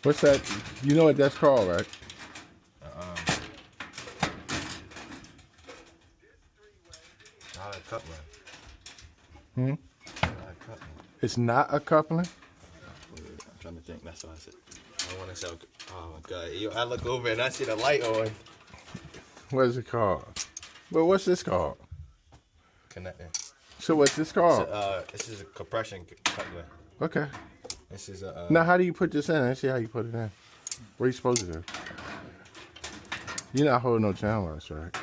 What's that? You know what that's called, right? Not a coupling. Hmm? Not a coupling. It's not a coupling? I'm trying to think. That's what I said. I don't want to say. Oh my god. Yo, I look over and I see the light on. What is it called? Well, what's this called? Connecting. So what's this called? This is a compression coupling. Okay. This is a. Now, how do you put this in? Let's see how you put it in. What are you supposed to do? You're not holding no channel locks, right?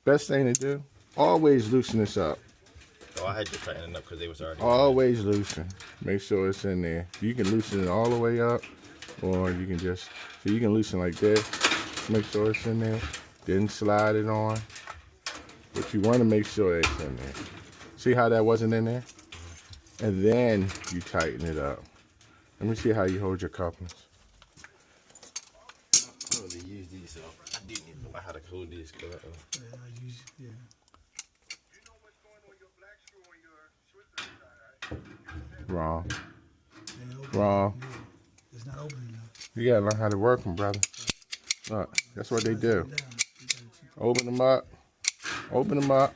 Best thing to do, always loosen this up. Oh, I had to tighten it up because they was already. Always loosen. Make sure it's in there. You can loosen it all the way up, or you can just, so you can loosen like this. Make sure it's in there. Then slide it on. But you want to make sure it's in there. See how that wasn't in there? And then you tighten it up. Let me see how you hold your couplings. I don't really use these, so I didn't even know how to hold these. Yeah, I use, yeah. Wrong. Yeah, Wrong. yeah. It's not open enough. You gotta learn how to work them, brother. Look, that's what they do. Open them up. Open them up.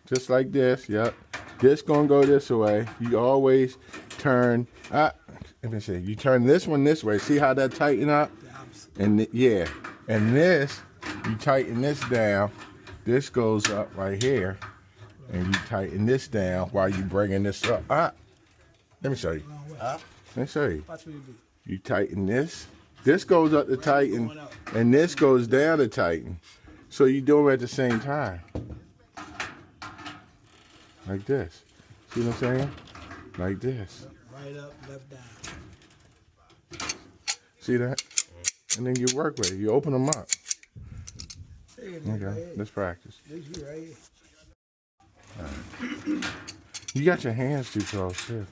Just like this. Yep. This gonna go this way. You always turn. Let me see. You turn this one this way. See how that tighten up? And yeah. And this, you tighten this down. This goes up right here. And you tighten this down while you bringing this up. Let me show you. Let me show you. You tighten this. This goes up to tighten, and this goes down to tighten. So you do them at the same time. Like this. See what I'm saying? Like this. Right up, left down. See that? And then you work with it. You open them up. Okay, let's practice. All right. You got your hands too close too.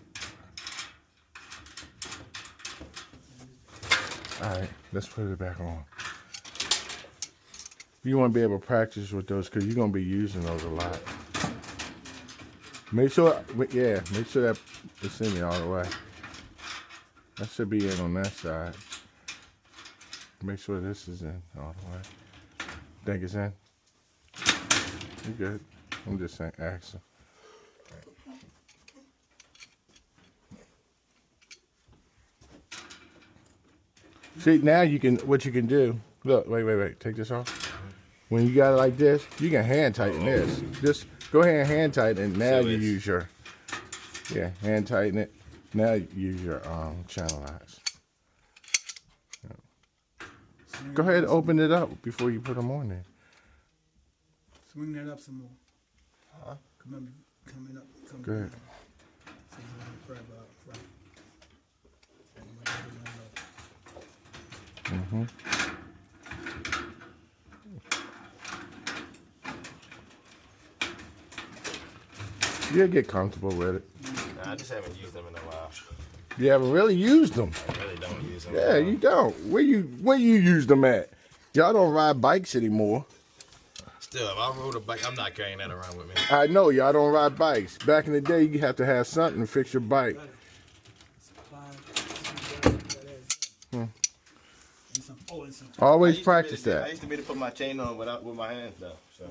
All right, let's put it back on. You want to be able to practice with those because you're going to be using those a lot. Make sure, yeah, make sure that it's in there all the way. That should be in on that side. Make sure this is in all the way. Think it's in? You good. I'm just saying, asking. See, now you can, what you can do, look, wait, take this off. When you got it like this, you can hand tighten this. Just go ahead and hand tighten it. Now you use your, yeah, hand tighten it. Now you use your channel locks. Go ahead and open it up before you put them on there. Swing that up some more. Coming up. Good. So you want to grab right. Mm-hmm. You'll get comfortable with it. Nah, I just haven't used them in a while. You haven't really used them. I really don't use them. Yeah, you don't. Where you use them at? Y'all don't ride bikes anymore. Still, if I rode a bike, I'm not carrying that around with me. I know y'all don't ride bikes. Back in the day, you have to have something to fix your bike. Always practice that. I used to be able to put my chain on with my hands though. So.